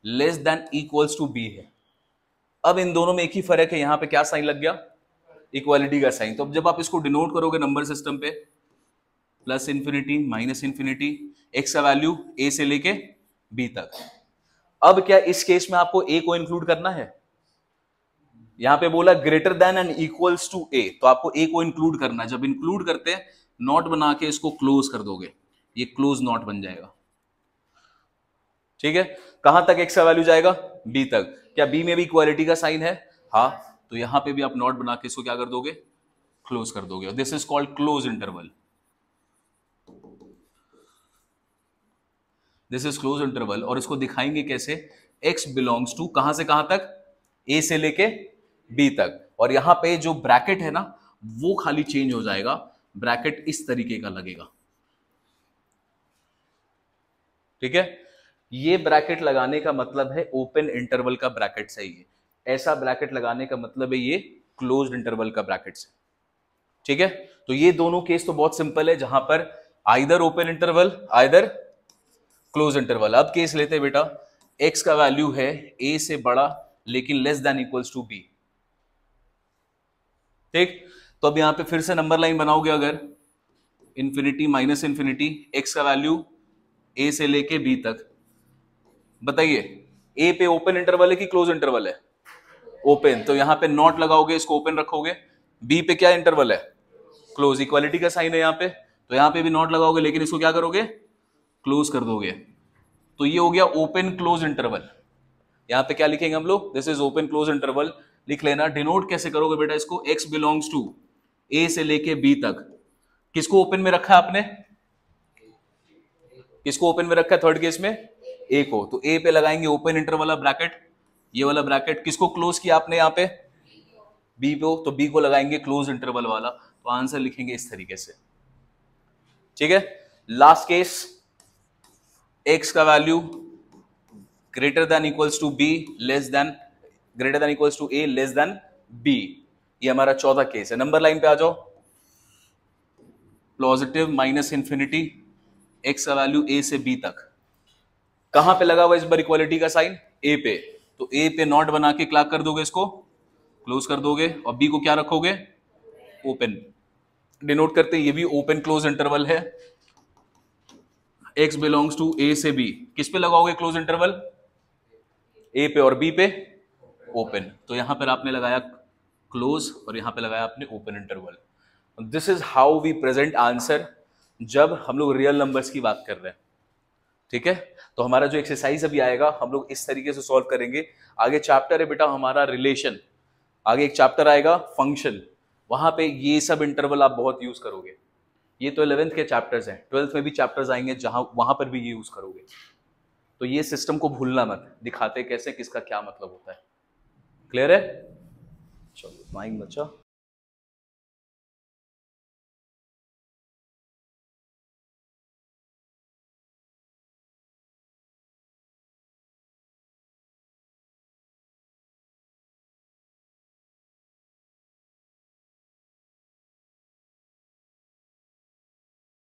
less than equals to b है। अब इन दोनों में एक ही फर्क है, यहां पे क्या साइन लग गया, इक्वालिटी का साइन। तो अब जब आप इसको डिनोट करोगे नंबर सिस्टम पे, plus infinity minus infinity, x का वैल्यू a से लेके b तक। अब क्या इस केस में आपको a को इंक्लूड करना है, यहां पे बोला greater than and equals to a, तो आपको a को इंक्लूड करना है। जब इंक्लूड करते हैं नॉट बना के इसको क्लोज कर दोगे, ये क्लोज नॉट बन जाएगा। ठीक है, कहां तक x का वैल्यू जाएगा, b तक। क्या b में भी इक्वालिटी का साइन है, हाँ, तो यहां पे भी आप नॉट बना के इसको क्या कर दोगे, क्लोज कर दोगे। This is called close interval, this is close interval. और इसको दिखाएंगे कैसे, x बिलोंग्स टू कहां से कहां तक, a से लेके b तक। और यहां पे जो ब्रैकेट है ना वो खाली चेंज हो जाएगा, ब्रैकेट इस तरीके का लगेगा। ठीक है, ये ब्रैकेट लगाने का मतलब है ओपन इंटरवल का ब्रैकेट से, ये ऐसा ब्रैकेट लगाने का मतलब है ये क्लोज्ड इंटरवल का ब्रैकेट से। ठीक है, तो ये दोनों केस तो बहुत सिंपल है, जहां पर either open interval either close interval. अब केस लेते हैं बेटा, x का वैल्यू है a से बड़ा लेकिन less than equals to b। ठीक, तो अब यहां पे फिर से नंबर लाइन बनाओगे, अगर इंफिनिटी माइनस इंफिनिटी, x का वैल्यू a से लेके b तक। बताइए a पे ओपन इंटरवल है कि क्लोज इंटरवल है, ओपन, तो यहां पे नॉट लगाओगे, इसको ओपन रखोगे। b पे क्या इंटरवल है, क्लोज, इक्वालिटी का साइन है यहां पे, तो यहां पे भी नॉट लगाओगे लेकिन इसको क्या करोगे, क्लोज कर दोगे। तो ये हो गया ओपन क्लोज इंटरवल। यहां पे क्या लिखेंगे हम लोग, this is open close interval. लिख लेना, डिनोट कैसे करोगे बेटा इसको, x बिलोंग्स टू a से लेके b तक। किसको ओपन में रखा है आपने, किसको ओपन में रखा है थर्ड केस में, a को, तो a पे लगाएंगे ओपन इंटरवल वाला ब्रैकेट, ये वाला ब्रैकेट। किसको क्लोज किया आपने यहाँ पे, b को, तो b को लगाएंगे क्लोज इंटरवल वाला। तो आंसर लिखेंगे इस तरीके से। ठीक है, लास्ट केस, x का value greater than equals to b, less than, greater than equals to a, less than b। ये हमारा चौथा केस है। नंबर लाइन पे आ जाओ, पॉजिटिव माइनस इंफिनिटी, x का वैल्यू a से b तक। कहां पे लगा हुआ इस बार इक्वालिटी का साइन, a पे, तो a पे नॉट बना के क्या कर दोगे, इसको क्लोज कर दोगे, और b को क्या रखोगे, ओपन। डिनोट करते हैं, ये भी ओपन क्लोज इंटरवल है। x बिलोंग्स टू a से b, किस पे लगाओगे क्लोज इंटरवल, a पे, और b पे ओपन। तो यहां पर आपने लगाया क्लोज और यहां पे लगाया आपने open interval. This is how we present answer जब हम लोग रियल नंबर्स की बात कर रहे हैं। ठीक है, तो हमारा जो एक्सरसाइज अभी आएगा हम लोग इस तरीके से सॉल्व करेंगे। आगे चैप्टर है बेटा हमारा रिलेशन, आगे एक चैप्टर आएगा फंक्शन, वहां पे ये सब इंटरवल आप बहुत यूज करोगे। ये तो 11th के चैप्टर्स हैं, 12th में भी चैप्टर्स आएंगे जहां वहां पर भी ये यूज करोगे। तो ये सिस्टम को भूलना मत, दिखाते कैसे, किसका क्या मतलब होता है। क्लियर है, चलो माइंड बच्चा।